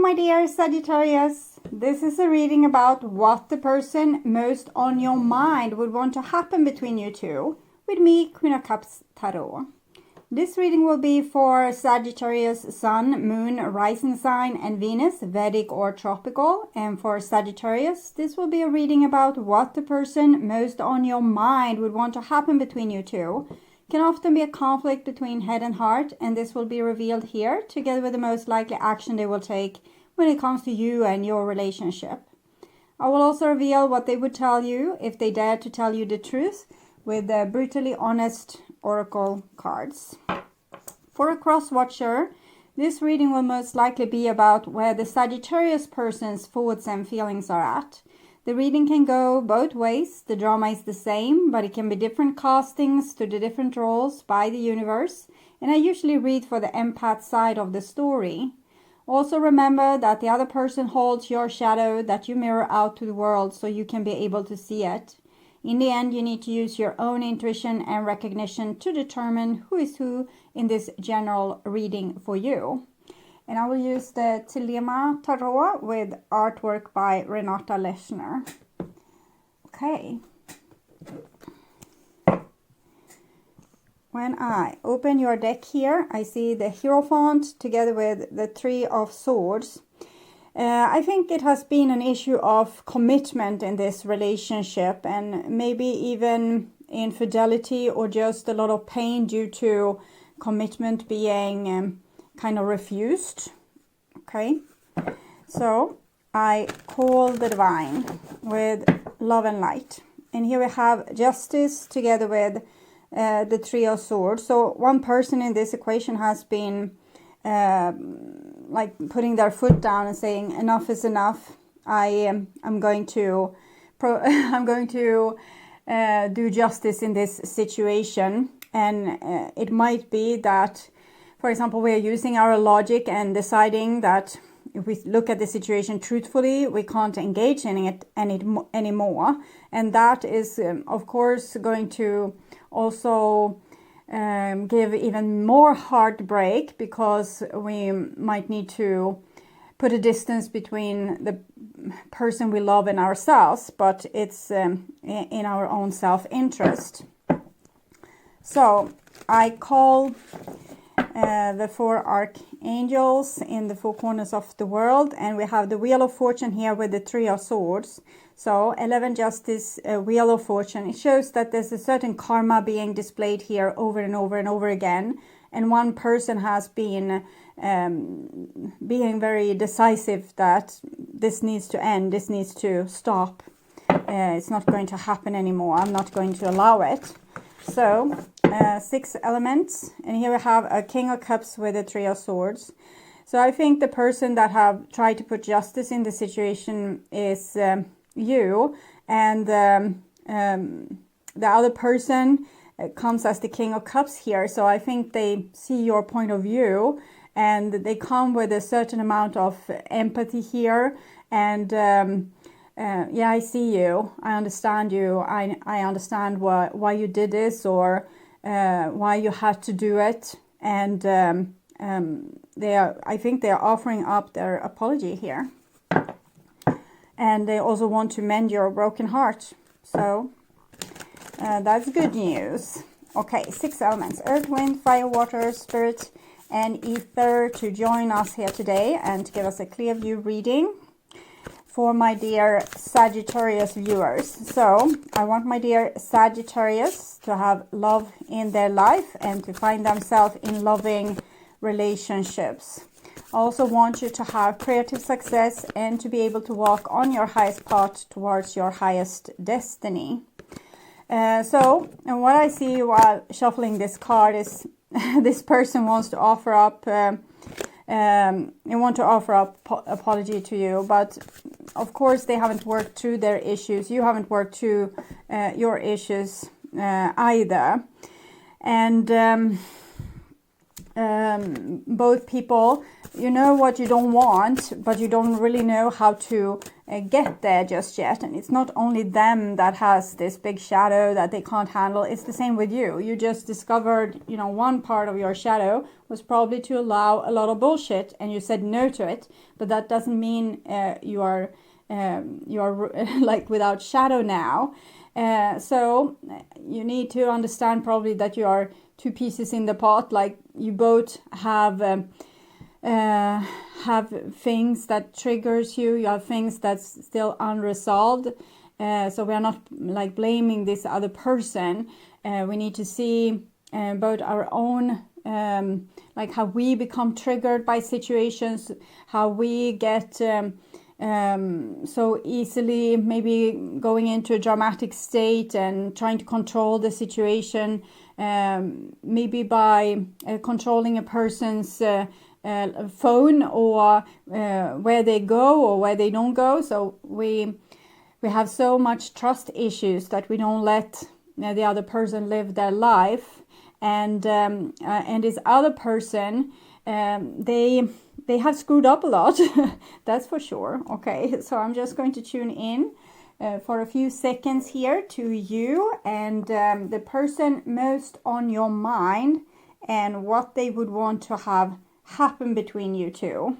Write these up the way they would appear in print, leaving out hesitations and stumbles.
my dear Sagittarius, this is a reading about what the person most on your mind would want to happen between you two, with me, Queen of Cups Tarot. This reading will be for Sagittarius, Sun, Moon, Rising Sign, and Venus, Vedic or Tropical. And for Sagittarius, this will be a reading about what the person most on your mind would want to happen between you two. Can often be a conflict between head and heart, and this will be revealed here, together with the most likely action they will take when it comes to you and your relationship. I will also reveal what they would tell you if they dare to tell you the truth, with the brutally honest oracle cards. For a cross watcher, this reading will most likely be about where the Sagittarius person's thoughts and feelings are at. The reading can go both ways. The drama is the same, but it can be different castings to the different roles by the universe, and I usually read for the empath side of the story. Also remember that the other person holds your shadow that you mirror out to the world, so you can be able to see it. In the end, you need to use your own intuition and recognition to determine who is who in this general reading for you. And I will use the THELEMA Tarot with artwork by Renata Leshner. Okay. When I open your deck here, I see the Hierophant together with the Three of Swords. I think it has been an issue of commitment in this relationship, and maybe even infidelity or just a lot of pain due to commitment being kind of refused. Okay, so I call the divine with love and light, and here we have justice together with the Three of Swords. So one person in this equation has been like putting their foot down and saying enough is enough. I'm going to do justice in this situation, and it might be that, for example, we are using our logic and deciding that if we look at the situation truthfully, we can't engage in it anymore. And that is, of course, going to also give even more heartbreak, because we might need to put a distance between the person we love and ourselves, but it's in our own self-interest. So I call the four archangels in the four corners of the world, and we have the Wheel of Fortune here with the Three of Swords. So 11 Justice, Wheel of Fortune. It shows that there's a certain karma being displayed here over and over and over again, and one person has been being very decisive that this needs to end, this needs to stop. It's not going to happen anymore. I'm not going to allow it. So 6 elements, and here we have a King of Cups with a Three of Swords. So I think the person that have tried to put justice in the situation is you, and the other person comes as the King of Cups here. So I think they see your point of view, and they come with a certain amount of empathy here, and yeah, I see you, I understand you, I understand why you did this, or why you had to do it, and I think they are offering up their apology here, and they also want to mend your broken heart. So that's good news. Okay, 6 elements: earth, wind, fire, water, spirit, and ether, to join us here today and to give us a clear view reading for my dear Sagittarius viewers. So I want my dear Sagittarius to have love in their life and to find themselves in loving relationships. I also want you to have creative success and to be able to walk on your highest path towards your highest destiny. So, and what I see while shuffling this card is this person wants to offer up apology to you, but of course they haven't worked through their issues. You haven't worked through your issues either, and both people, you know what you don't want, but you don't really know how to get there just yet. And it's not only them that has this big shadow that they can't handle. It's the same with you. You just discovered, you know, one part of your shadow was probably to allow a lot of bullshit, and you said no to it. But that doesn't mean you are like without shadow now. So you need to understand probably that you are two pieces in the pot. Like you both have things that triggers you. You have things that's still unresolved. So we are not like blaming this other person. We need to see both our own like how we become triggered by situations, how we get so easily maybe going into a dramatic state and trying to control the situation, maybe by controlling a person's phone, or where they go or where they don't go. So we have so much trust issues that we don't let the other person live their life, and this other person, they have screwed up a lot. That's for sure. Okay, so I'm just going to tune in for a few seconds here to you and the person most on your mind and what they would want to have happen between you two.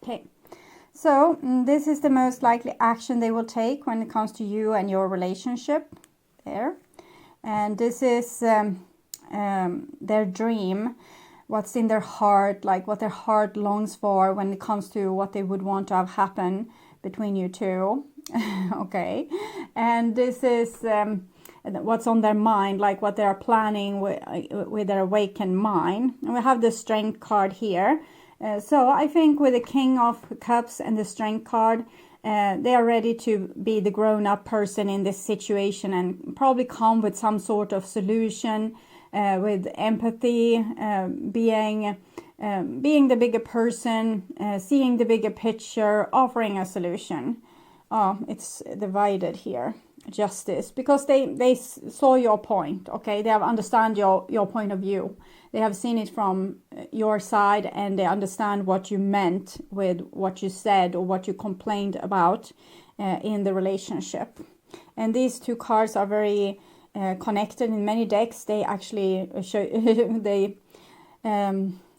Okay, so this is the most likely action they will take when it comes to you and your relationship. There, and this is their dream, what's in their heart, like what their heart longs for when it comes to what they would want to have happen between you two. Okay, and this is what's on their mind, like what they are planning with their awakened mind. And we have the Strength card here. So I think with the King of Cups and the Strength card, they are ready to be the grown-up person in this situation and probably come with some sort of solution, with empathy, being the bigger person, seeing the bigger picture, offering a solution. Oh, it's divided here. Justice, because they saw your point. Okay, they have understand your point of view. They have seen it from your side, and they understand what you meant with what you said or what you complained about in the relationship. And these two cards are very connected. In many decks, they actually show they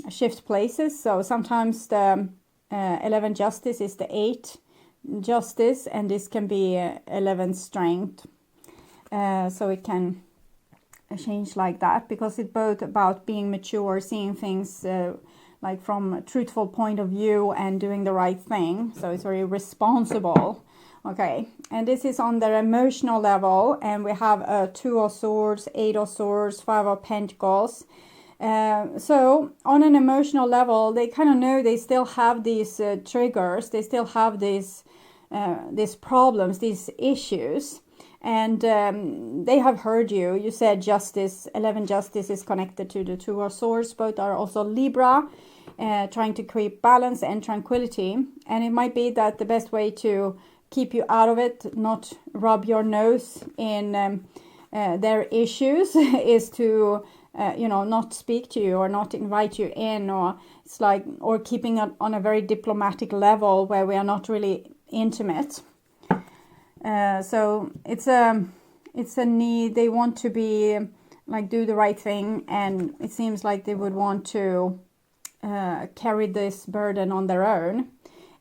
shift places. So sometimes the 11 Justice is the 8 Justice, and this can be 11 Strength. So it can change like that, because it's both about being mature, seeing things like from a truthful point of view and doing the right thing. So it's very responsible. Okay, and this is on their emotional level, and we have a 2 of Swords, 8 of Swords, 5 of Pentacles. So on an emotional level, they kind of know they still have these triggers, they still have these problems, these issues. And they have heard you. You said Justice, 11 Justice is connected to the 2 of Swords. Both are also Libra, trying to create balance and tranquility. And it might be that the best way to keep you out of it, not rub your nose in their issues, is to, not speak to you or not invite you in, or it's like, or keeping it on a very diplomatic level where we are not really intimate. So it's a need. They want to be like do the right thing, and it seems like they would want to carry this burden on their own.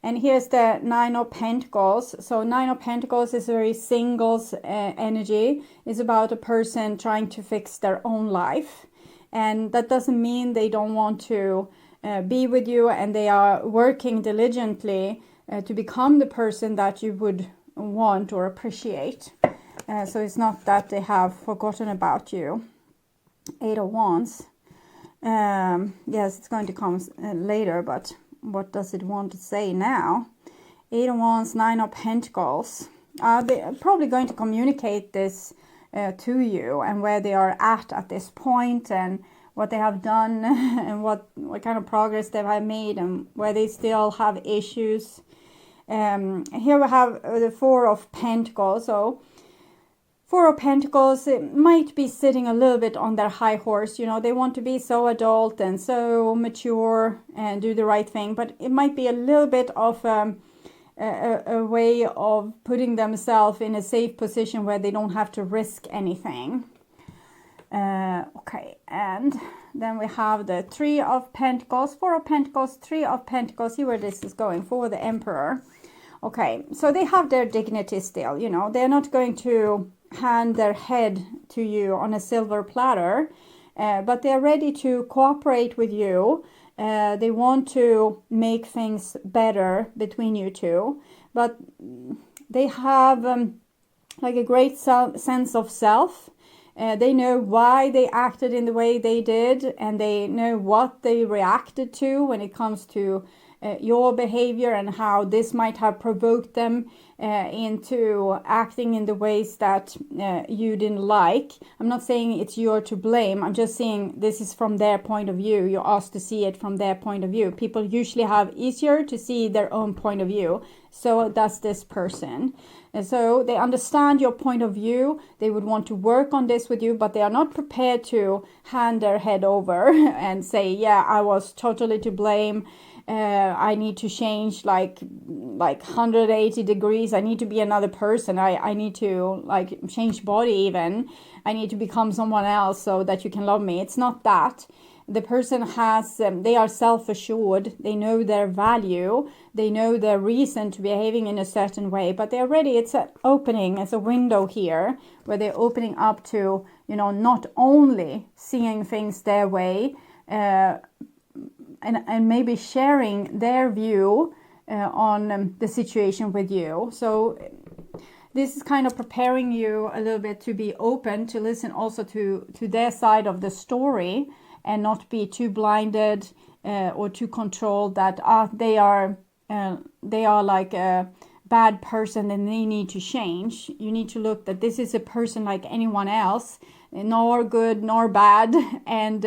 And here's the 9 of Pentacles. So 9 of Pentacles is very singles energy. It's about a person trying to fix their own life, and that doesn't mean they don't want to be with you, and they are working diligently to become the person that you would want or appreciate. So it's not that they have forgotten about you. 8 of Wands. Yes, it's going to come later, but what does it want to say now? 8 of Wands, 9 of Pentacles. They're probably going to communicate this to you, and where they are at this point, and what they have done, and what kind of progress they have made, and where they still have issues. Here we have the 4 of Pentacles. So Four of Pentacles, it might be sitting a little bit on their high horse. You know, they want to be so adult and so mature and do the right thing. But it might be a little bit of a way of putting themselves in a safe position where they don't have to risk anything. Okay, and then we have the Three of Pentacles, Four of Pentacles, Three of Pentacles. See where this is going for the Emperor. Okay, so they have their dignity still, you know. They're not going to hand their head to you on a silver platter, but they're ready to cooperate with you. They want to make things better between you two, but they have like a great sense of self. They know why they acted in the way they did, and they know what they reacted to when it comes to your behavior and how this might have provoked them into acting in the ways that you didn't like. I'm not saying it's you're to blame. I'm just saying this is from their point of view. You're asked to see it from their point of view. People usually have easier to see their own point of view. So does this person. And so they understand your point of view. They would want to work on this with you, but they are not prepared to hand their head over and say, yeah, I was totally to blame. I need to change like 180 degrees. I need to be another person. I need to like change body even. I need to become someone else so that you can love me. It's not that. The person has, they are self-assured. They know their value. They know their reason to behaving in a certain way, but they're ready. It's an opening, it's a window here where they're opening up to, you know, not only seeing things their way, and maybe sharing their view on the situation with you. So this is kind of preparing you a little bit to be open, to listen also to their side of the story, and not be too blinded or too controlled that they are like a bad person and they need to change. You need to look that this is a person like anyone else, nor good nor bad, and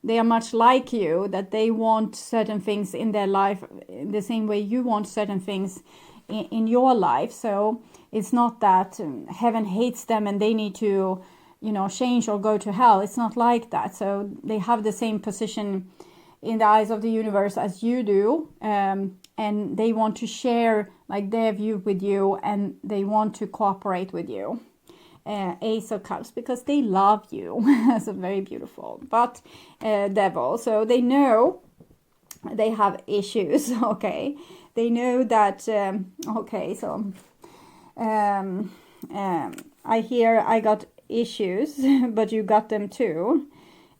they are much like you, that they want certain things in their life in the same way you want certain things in your life. So it's not that heaven hates them and they need to, you know, change or go to hell. It's not like that. So they have the same position in the eyes of the universe as you do, and they want to share like their view with you, and they want to cooperate with you. Ace of Cups, because they love you. So very beautiful. But Devil, so they know they have issues. Okay, they know that. Okay, so I hear I got issues, but you got them too.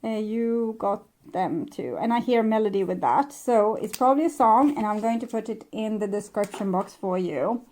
You got them too, and I hear melody with that. So it's probably a song, and I'm going to put it in the description box for you.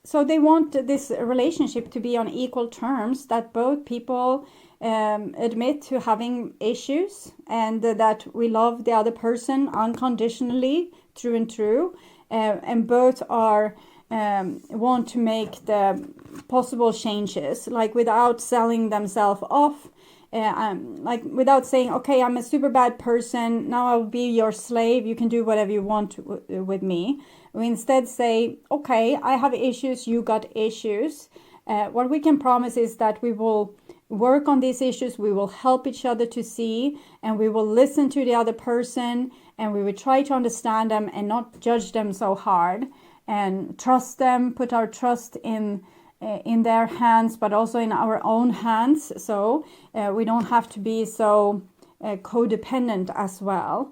So they want this relationship to be on equal terms, that both people admit to having issues, and that we love the other person unconditionally, through and through, and both are want to make the possible changes, like without selling themselves off, like without saying, okay, I'm a super bad person, now I'll be your slave, you can do whatever you want with me. We instead say, okay, I have issues, you got issues. What we can promise is that we will work on these issues, we will help each other to see, and we will listen to the other person, and we will try to understand them and not judge them so hard, and trust them, put our trust in their hands, but also in our own hands. So we don't have to be so codependent as well.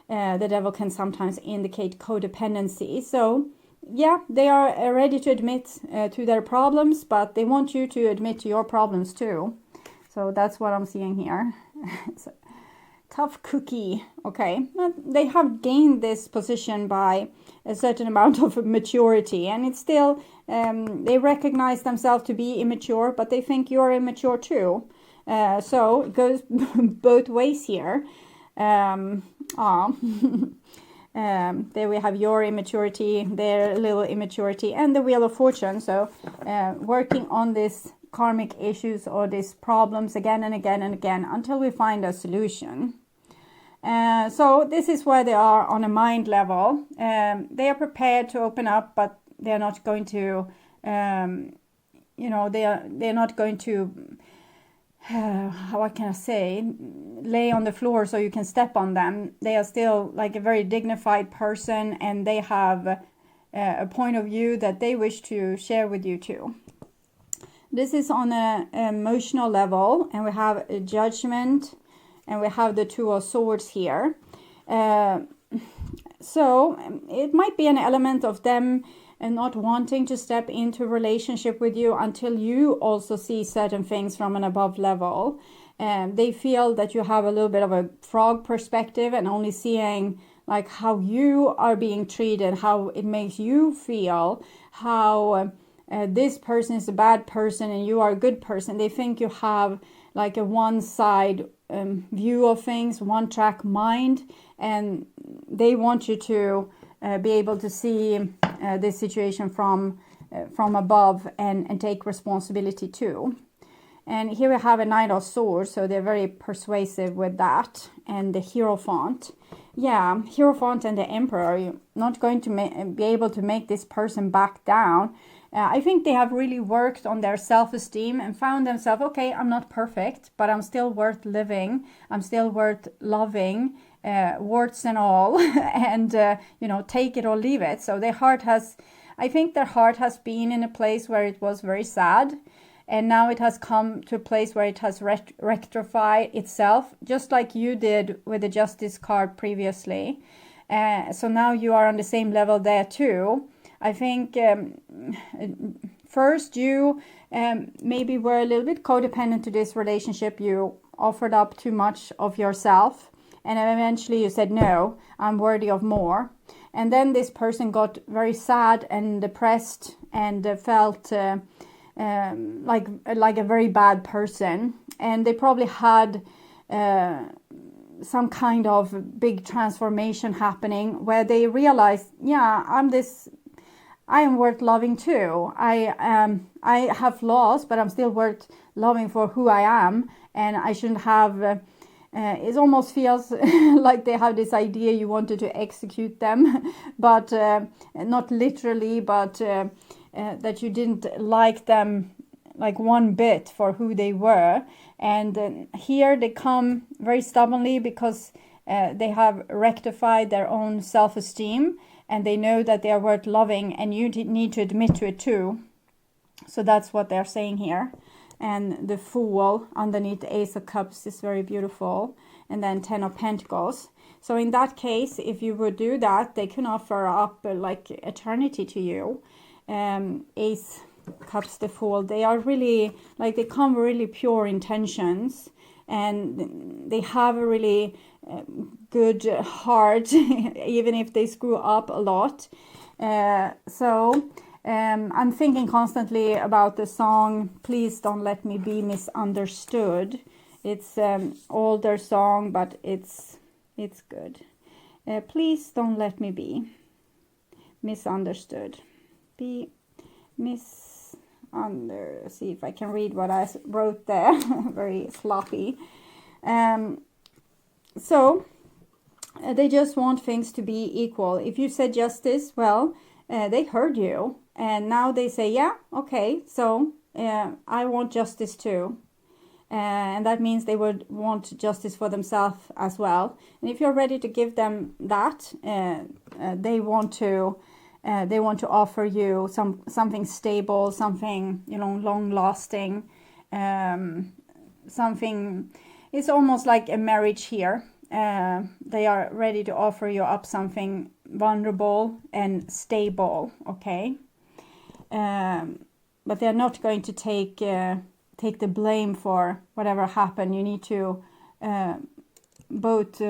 The devil can sometimes indicate codependency. So yeah, they are ready to admit to their problems, but they want you to admit to your problems too. So that's what I'm seeing here. It's a tough cookie. Okay, they have gained this position by a certain amount of maturity, and it's still, they recognize themselves to be immature, but they think you're immature too. So it goes both ways here. There we have your immaturity, their little immaturity, and the Wheel of Fortune. So working on this karmic issues or these problems again and again and again until we find a solution. So this is where they are on a mind level. They are prepared to open up, but they're not going to you know, they're not going to, what can I say, lay on the floor so you can step on them. They are still like a very dignified person, and they have a point of view that they wish to share with you too. This is on an emotional level, and we have a Judgment, and we have the Two of Swords here. So it might be an element of them not wanting to step into a relationship with you until you also see certain things from an above level. They feel that you have a little bit of a frog perspective and only seeing like how you are being treated, how it makes you feel, how this person is a bad person and you are a good person. They think you have like a one-side view of things, one-track mind, and they want you to be able to see this situation from above and take responsibility too. And here we have a Knight of Swords, so they're very persuasive with that. And the Hierophant. Yeah, Hierophant and the Emperor, you're not going to be able to make this person back down. I think they have really worked on their self-esteem and found themselves, okay, I'm not perfect, but I'm still worth living. I'm still worth loving, warts and all, and, you know, take it or leave it. So their heart has, I think their heart has been in a place where it was very sad. And now it has come to a place where it has rectified itself, just like you did with the Justice card previously. So now you are on the same level there too. I think first you maybe were a little bit codependent to this relationship. You offered up too much of yourself, and eventually you said, no, I'm worthy of more. And then this person got very sad and depressed and felt like a very bad person, and they probably had some kind of big transformation happening where they realized, yeah, I am worth loving too. I have flaws, but I'm still worth loving for who I am, and I shouldn't have it almost feels like they have this idea you wanted to execute them, but not literally, but that you didn't like them like one bit for who they were. And here they come very stubbornly because they have rectified their own self-esteem, and they know that they are worth loving, and you need to admit to it too. So that's what they're saying here. And the Fool underneath the Ace of Cups is very beautiful. And then Ten of Pentacles. So in that case, if you would do that, they can offer up like eternity to you. Ace Cups, the Fool, they are really like, they come with really pure intentions, and they have a really good heart even if they screw up a lot. I'm thinking constantly about the song Please Don't Let Me Be Misunderstood. It's older song, but it's good. Please don't let me be misunderstood. Be see if I can read what I wrote there. Very sloppy. So they just want things to be equal. If you said justice, well, they heard you, and now they say, yeah, okay, so I want justice too. And that means they would want justice for themselves as well. And if you're ready to give them that, they want to offer you something stable, something, you know, long-lasting, something. It's almost like a marriage here. They are ready to offer you up something vulnerable and stable, okay? But they're not going to take the blame for whatever happened. You need to both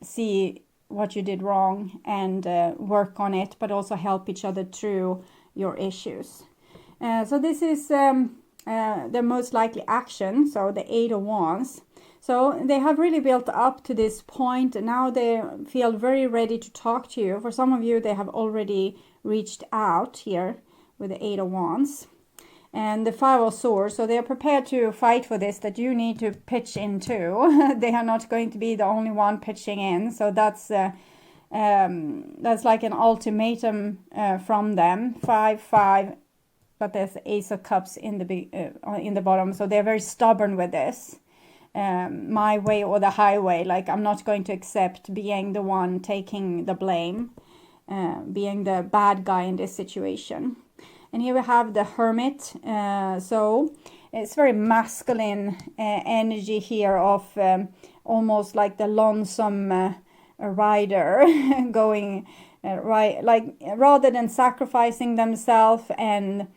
see what you did wrong and work on it, but also help each other through your issues. So this is their most likely action, so the Eight of Wands. So they have really built up to this point, and now they feel very ready to talk to you. For some of you, they have already reached out here with the Eight of Wands. And the Five of Swords, so they are prepared to fight for this, that you need to pitch into. They are not going to be the only one pitching in. So that's like an ultimatum from them. 5, 5, but there's Ace of Cups in the bottom. So they're very stubborn with this. My way or the highway. Like, I'm not going to accept being the one taking the blame, being the bad guy in this situation. And here we have the Hermit. So it's very masculine energy here of almost like the lonesome rider going right, like rather than sacrificing themselves and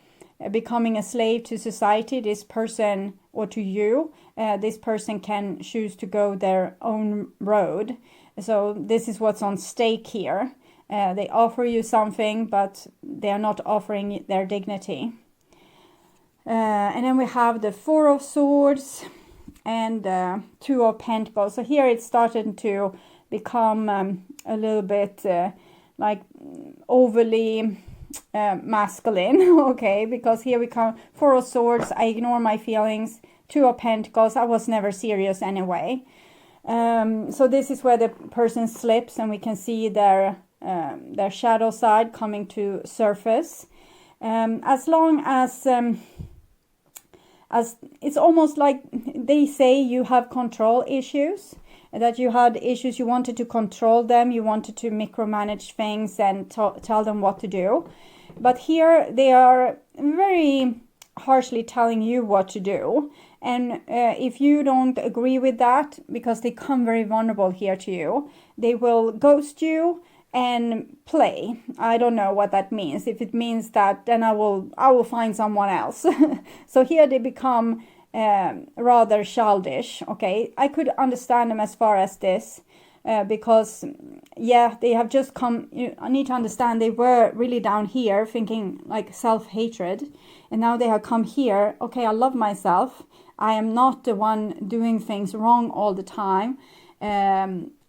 becoming a slave to society, this person, or to you, this person can choose to go their own road. So this is what's on stake here. They offer you something, but they are not offering their dignity. And then we have the Four of Swords and Two of Pentacles. So here it's started to become a little bit like overly masculine, okay, because here we come, Four of Swords, I ignore my feelings. Two of Pentacles, I was never serious anyway. So this is where the person slips, and we can see their shadow side coming to surface. As long as it's almost like they say you have control issues, that you had issues, you wanted to control them, you wanted to micromanage things and tell them what to do. But here they are very harshly telling you what to do. And if you don't agree with that, because they come very vulnerable here to you, they will ghost you and play. I don't know what that means. If it means that, then I will find someone else. So here they become rather childish. Okay, I could understand them as far as this, because yeah, they have just come. I need to understand, they were really down here thinking like self-hatred, and now they have come here. Okay, I love myself. I am not the one doing things wrong all the time.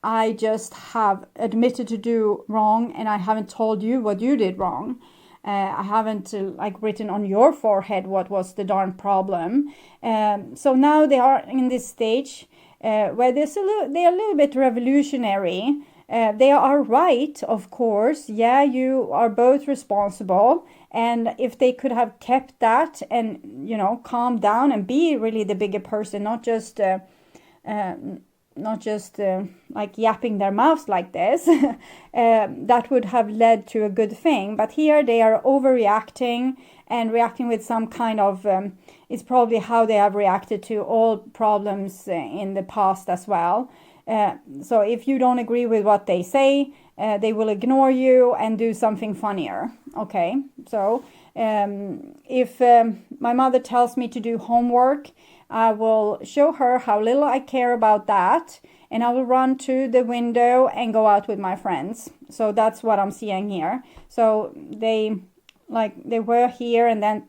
I just have admitted to do wrong, and I haven't told you what you did wrong. I haven't like written on your forehead what was the darn problem. So now they are in this stage where they are a little bit revolutionary. They are right, of course. Yeah, you are both responsible. And if they could have kept that and, you know, calm down and be really the bigger person, not just like yapping their mouths like this, that would have led to a good thing. But here they are overreacting and reacting with some kind of, it's probably how they have reacted to all problems in the past as well. So if you don't agree with what they say, they will ignore you and do something funnier. Okay, so if my mother tells me to do homework, I will show her how little I care about that, and I will run to the window and go out with my friends. So that's what I'm seeing here. So they were here and then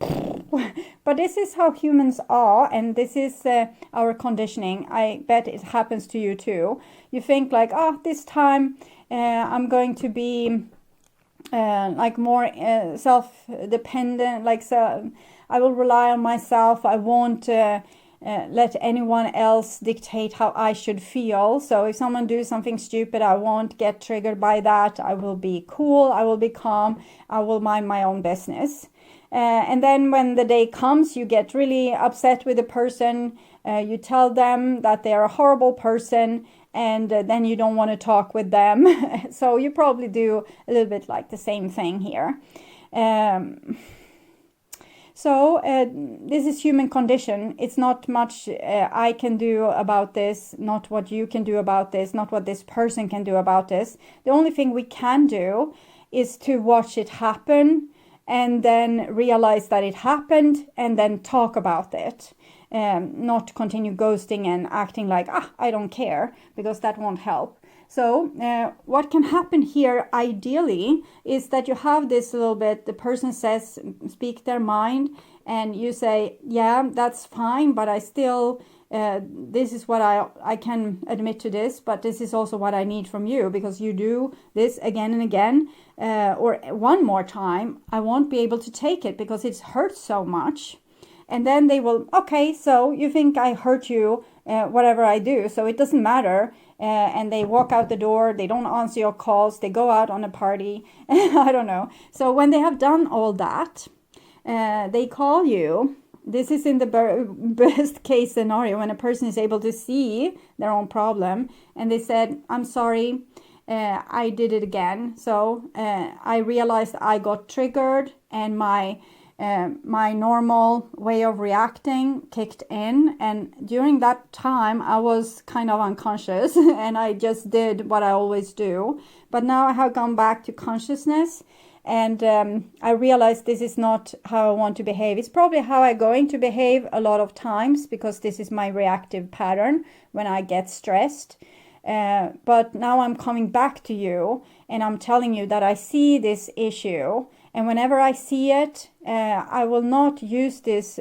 but this is how humans are, and this is our conditioning. I bet it happens to you too. You think like, oh, this time I'm going to be like more self-dependent, like, so I will rely on myself. I won't let anyone else dictate how I should feel. So if someone do something stupid, I won't get triggered by that. I will be cool, I will be calm, I will mind my own business. And then when the day comes, you get really upset with the person, you tell them that they're a horrible person, and then you don't want to talk with them. So you probably do a little bit like the same thing here. So this is human condition. It's not much I can do about this, not what you can do about this, not what this person can do about this. The only thing we can do is to watch it happen and then realize that it happened and then talk about it. Not continue ghosting and acting like, I don't care, because that won't help. So what can happen here ideally is that you have this little bit, the person says, speak their mind, and you say, yeah, that's fine, but I still, this is what I can admit to this, but this is also what I need from you, because you do this again and again, or one more time, I won't be able to take it because it hurts so much. And then they will, okay, so you think I hurt you, whatever I do, so it doesn't matter. And they walk out the door, they don't answer your calls, they go out on a party, I don't know. So when they have done all that, they call you. This is in the best case scenario, when a person is able to see their own problem, and they said, I'm sorry, I did it again. So I realized I got triggered, and my normal way of reacting kicked in, and during that time I was kind of unconscious and I just did what I always do. But now I have gone back to consciousness, and I realized this is not how I want to behave. It's probably how I'm going to behave a lot of times, because this is my reactive pattern when I get stressed. But now I'm coming back to you, and I'm telling you that I see this issue, and whenever I see it, I will not use this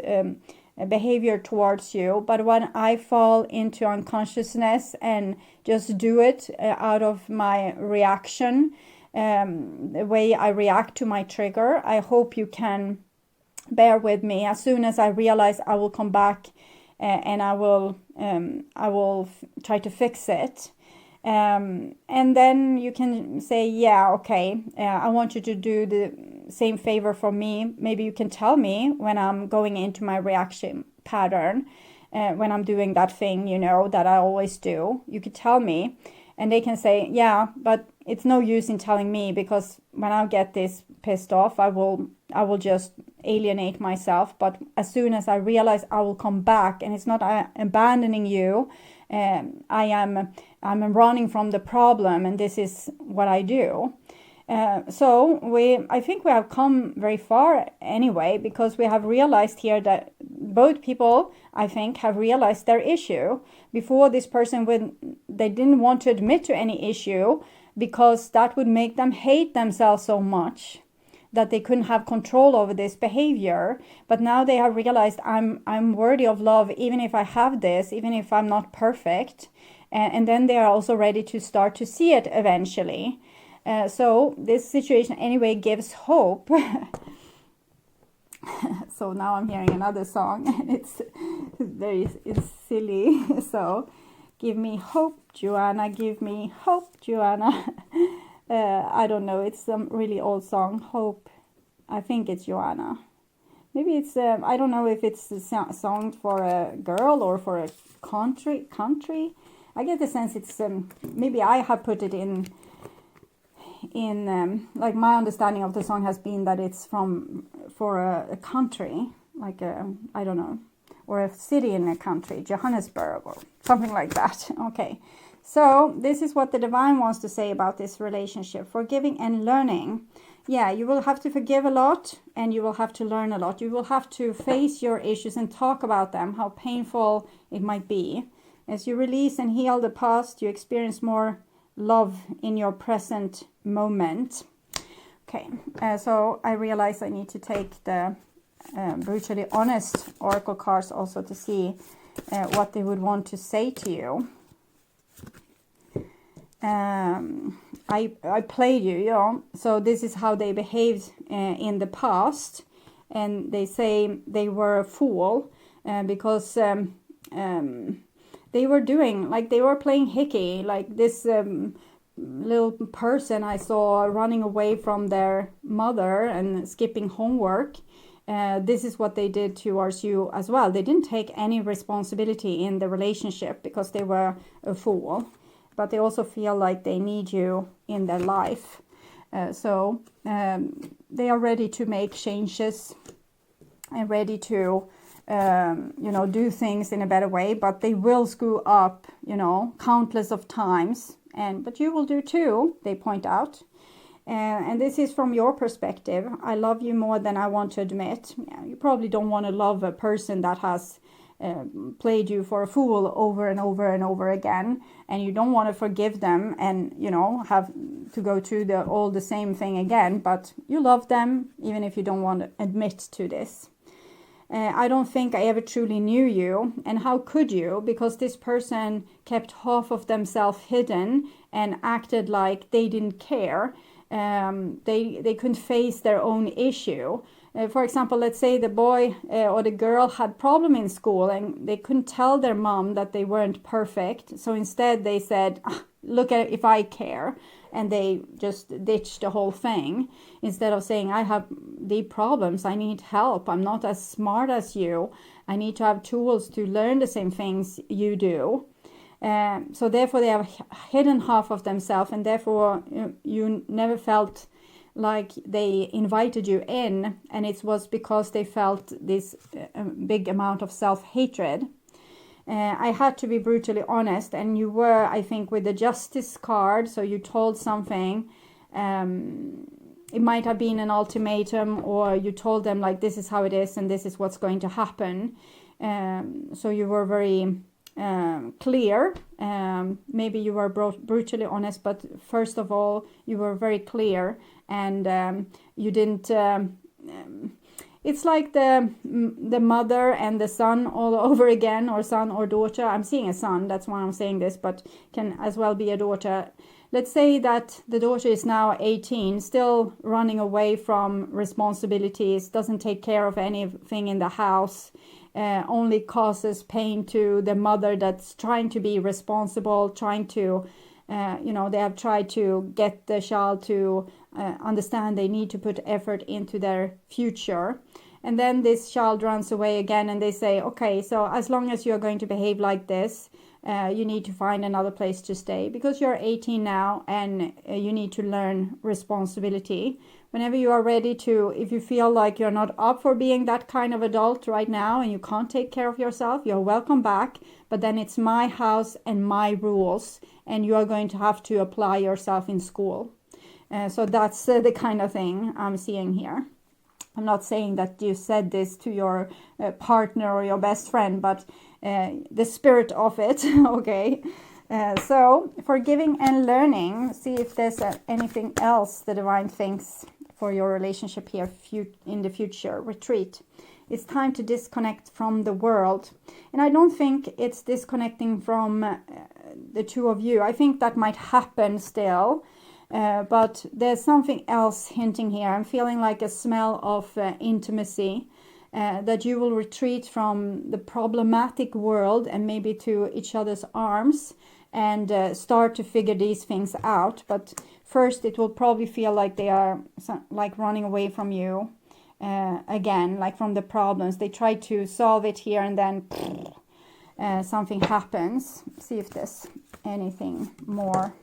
behavior towards you. But when I fall into unconsciousness and just do it out of my reaction, the way I react to my trigger, I hope you can bear with me. As soon as I realize, I will come back and I will try to fix it. And then you can say, yeah, okay, I want you to do the same favor for me. Maybe you can tell me when I'm going into my reaction pattern, when I'm doing that thing, that I always do. You could tell me, and they can say, yeah, but it's no use in telling me, because when I get this pissed off, I will just alienate myself. But as soon as I realize, I will come back, and it's not abandoning you. I'm running from the problem, and this is what I do. So I think we have come very far anyway, because we have realized here that both people, I think, have realized their issue. Before, this person, they didn't want to admit to any issue, because that would make them hate themselves so much that they couldn't have control over this behavior. But now they have realized, I'm worthy of love, even if I have this, even if I'm not perfect. And then they are also ready to start to see it eventually. So this situation anyway gives hope. So now I'm hearing another song, and it's silly. So, give me hope, Joanna, give me hope, Joanna. I don't know, it's some really old song, Hope. I think it's Joanna. Maybe it's, I don't know if it's a song for a girl or for a country. I get the sense it's, maybe I have put it in like, my understanding of the song has been that it's for a country, like I don't know, or a city in a country, Johannesburg or something like that. Okay, so this is what the divine wants to say about this relationship: forgiving and learning. Yeah, you will have to forgive a lot, and you will have to learn a lot. You will have to face your issues and talk about them, how painful it might be. As you release and heal the past, you experience more love in your present moment. Okay, so I realize I need to take the brutally honest oracle cards also to see what they would want to say to you. I played you, so this is how they behaved in the past, and they say they were a fool because they were doing, like, they were playing hickey, like this little person I saw running away from their mother and skipping homework. This is what they did towards you as well. They didn't take any responsibility in the relationship because they were a fool, but they also feel like they need you in their life. So they are ready to make changes and ready to do things in a better way, but they will screw up, countless of times. But you will do too, they point out. And this is from your perspective. I love you more than I want to admit. You probably don't want to love a person that has played you for a fool over and over and over again, and you don't want to forgive them and have to go through all the same thing again, but you love them even if you don't want to admit to this. I don't think I ever truly knew you, and how could you? Because this person kept half of themselves hidden and acted like they didn't care. They couldn't face their own issue. For example, let's say the boy or the girl had problem in school and they couldn't tell their mom that they weren't perfect. So instead they said, look at if I care, and they just ditch the whole thing instead of saying, I have deep problems, I need help, I'm not as smart as you, I need to have tools to learn the same things you do. So therefore they have hidden half of themselves, and therefore you never felt like they invited you in, and it was because they felt this big amount of self-hatred. I had to be brutally honest, and you were, I think, with the justice card, so you told something. It might have been an ultimatum, or you told them like, this is how it is and this is what's going to happen. So you were very clear. Maybe you were brutally honest, but first of all you were very clear, and you didn't it's like the mother and the son all over again, or son or daughter. I'm seeing a son, that's why I'm saying this, but can as well be a daughter. Let's say that the daughter is now 18, still running away from responsibilities, doesn't take care of anything in the house, only causes pain to the mother that's trying to be responsible, trying to, they have tried to get the child to understand they need to put effort into their future. And then this child runs away again, and they say, okay, so as long as you're going to behave like this, you need to find another place to stay, because you're 18 now and you need to learn responsibility. Whenever you are ready to, if you feel like you're not up for being that kind of adult right now and you can't take care of yourself, you're welcome back, but then it's my house and my rules, and you are going to have to apply yourself in school. So that's the kind of thing I'm seeing here. I'm not saying that you said this to your partner or your best friend, but the spirit of it, okay? So forgiving and learning, see if there's anything else the divine thinks for your relationship here in the future. Retreat. It's time to disconnect from the world. And I don't think it's disconnecting from the two of you. I think that might happen still. But there's something else hinting here. I'm feeling like a smell of intimacy, that you will retreat from the problematic world and maybe to each other's arms and start to figure these things out. But first it will probably feel like they are like running away from you again, like from the problems. They try to solve it here, and then something happens. See if there's anything more.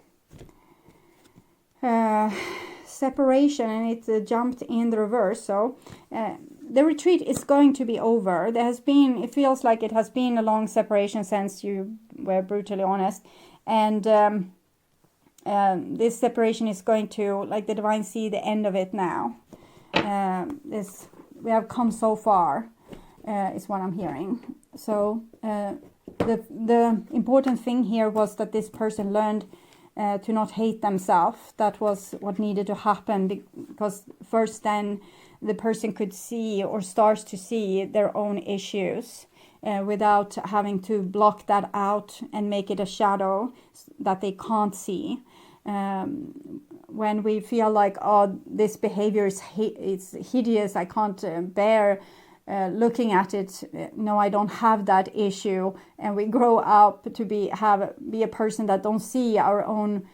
Separation, and it jumped in the reverse. So the retreat is going to be over. It feels like it has been a long separation since you were brutally honest, and this separation is going to, like the divine, see the end of it now. We have come so far, is what I'm hearing. So the important thing here was that this person learned to not hate themselves. That was what needed to happen, because first then the person could see, or starts to see, their own issues without having to block that out and make it a shadow that they can't see. When we feel like, oh, this behavior is it's hideous, I can't bear looking at it, no, I don't have that issue, and we grow up to be a person that don't see our own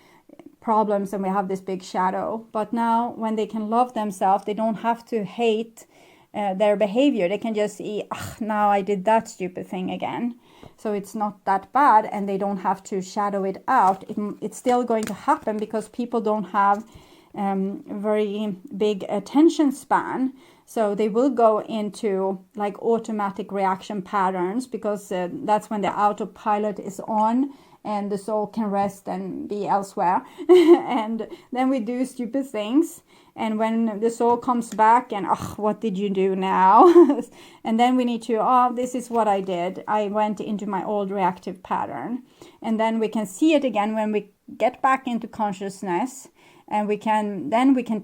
problems, and we have this big shadow. But now when they can love themselves, they don't have to hate their behavior. They can just see, now I did that stupid thing again, so it's not that bad, and they don't have to shadow it out. It's still going to happen because people don't have very big attention span. So they will go into like automatic reaction patterns, because that's when the autopilot is on and the soul can rest and be elsewhere. And then we do stupid things. And when the soul comes back and, what did you do now? And then we need to, this is what I did. I went into my old reactive pattern. And then we can see it again when we get back into consciousness. And we can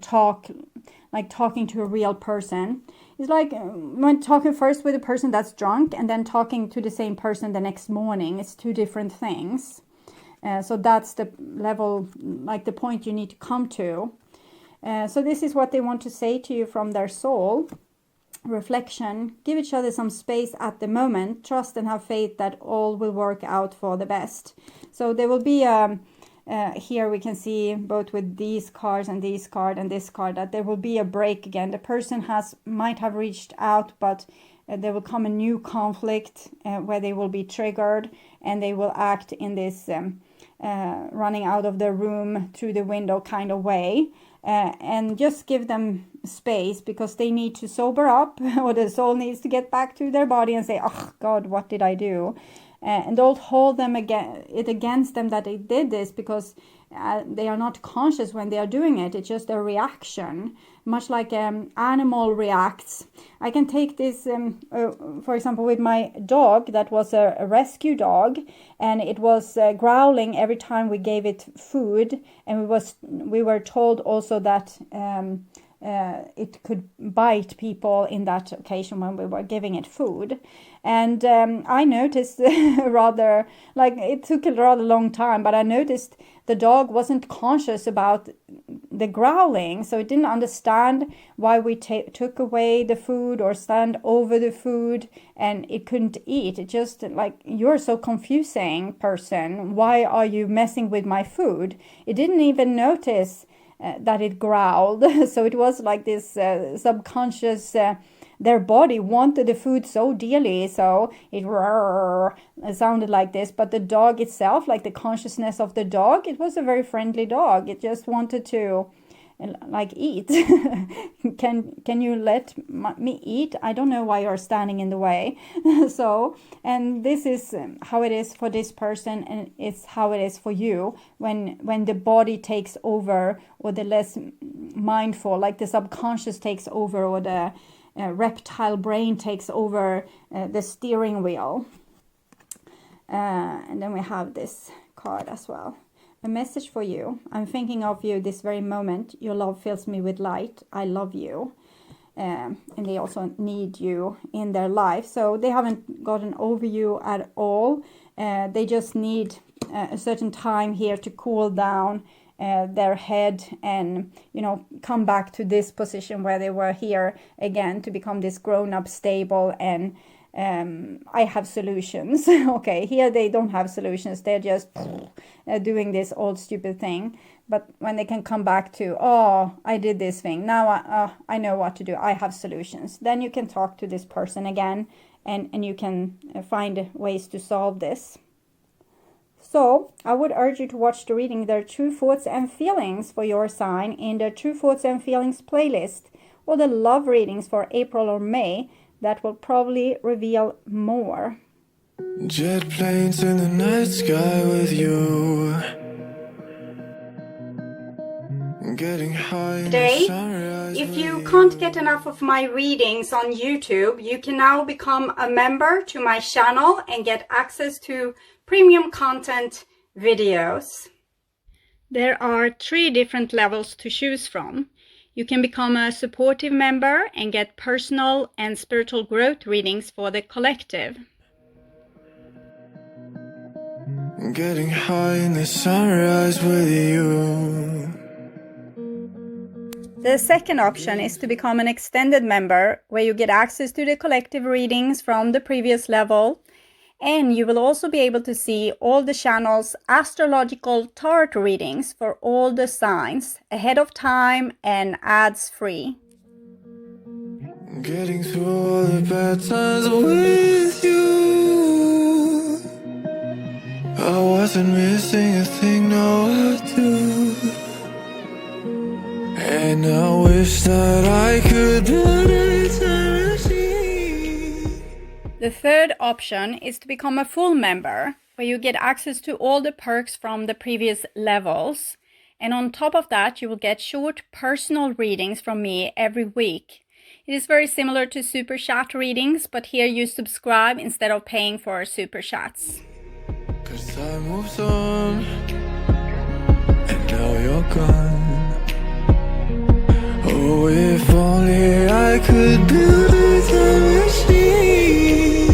talk, like talking to a real person. It's like when talking first with a person that's drunk and then talking to the same person the next morning. It's two different things. So that's the level, like the point you need to come to. So this is what they want to say to you from their soul. Reflection. Give each other some space at the moment. Trust and have faith that all will work out for the best. So there will be here we can see both with these cards and these card and this card that there will be a break again. The person might have reached out, but there will come a new conflict where they will be triggered and they will act in this running out of the room through the window kind of way. And just give them space, because they need to sober up, or the soul needs to get back to their body and say, oh God, what did I do? And don't hold them against them that they did this, because they are not conscious when they are doing it. It's just a reaction, much like animal reacts. I can take this, for example, with my dog that was a rescue dog, and it was growling every time we gave it food, and we were told also that it could bite people in that occasion when we were giving it food. And I noticed rather, like, it took a rather long time, but I noticed the dog wasn't conscious about the growling, so it didn't understand why we took away the food or stand over the food, and it couldn't eat. It just like, you're so confusing, person, why are you messing with my food? It didn't even notice that it growled. So it was like this subconscious, their body wanted the food so dearly, so it sounded like this. But the dog itself, like the consciousness of the dog, it was a very friendly dog. It just wanted to like eat. Can you let me eat? I don't know why you're standing in the way. So, and this is how it is for this person, and it's how it is for you when the body takes over, or the less mindful, like the subconscious takes over, or the reptile brain takes over the steering wheel. And then we have this card as well. A message for you. I'm thinking of you this very moment. Your love fills me with light. I love you. And they also need you in their life. So they haven't gotten over you at all. They just need a certain time here to cool down their head and, you know, come back to this position where they were here again, to become this grown-up, stable, and I have solutions. Okay, here they don't have solutions. They're just doing this old stupid thing. But when they can come back to, oh, I did this thing, now I know what to do, I have solutions, then you can talk to this person again, and you can find ways to solve this. So I would urge you to watch the reading, their true thoughts and feelings for your sign, in the true thoughts and feelings playlist, or the love readings for April or May. That will probably reveal more. Jet planes in the night sky with you. Getting high Today, if you can't get enough of my readings on YouTube, you can now become a member to my channel and get access to premium content videos. There are 3 different levels to choose from. You can become a supportive member and get personal and spiritual growth readings for the collective. Getting high in the sunrise with you. The second option is to become an extended member, where you get access to the collective readings from the previous level, and you will also be able to see all the channel's astrological tarot readings for all the signs ahead of time and ads free. Getting through all the bad times with you. I wasn't missing a thing, no I do. And I wish that I could build a time machine. The third option is to become a full member, where you get access to all the perks from the previous levels. And on top of that, you will get short personal readings from me every week. It is very similar to super chat readings, but here you subscribe instead of paying for super chats. 'Cause time moves on, and now you're gone. Oh, if only I could build a time machine,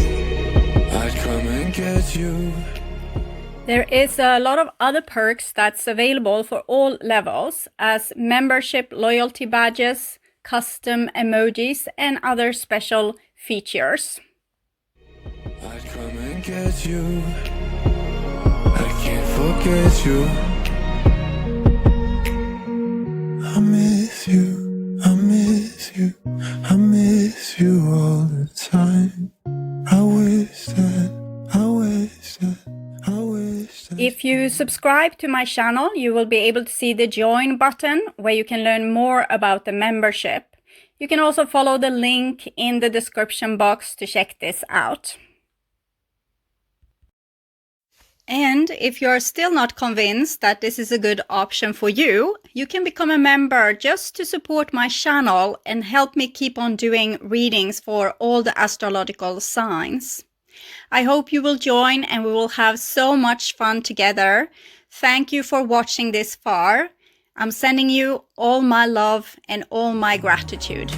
I'd come and get you. There is a lot of other perks that's available for all levels, as membership loyalty badges, custom emojis, and other special features. I'd come and get you. I can't forget you. I miss you, I miss you, I miss you all the time. I wish that, I wish that, I wish that. If you subscribe to my channel, you will be able to see the join button where you can learn more about the membership. You can also follow the link in the description box to check this out. And if you're still not convinced that this is a good option for you, you can become a member just to support my channel and help me keep on doing readings for all the astrological signs. I hope you will join and we will have so much fun together. Thank you for watching this far. I'm sending you all my love and all my gratitude.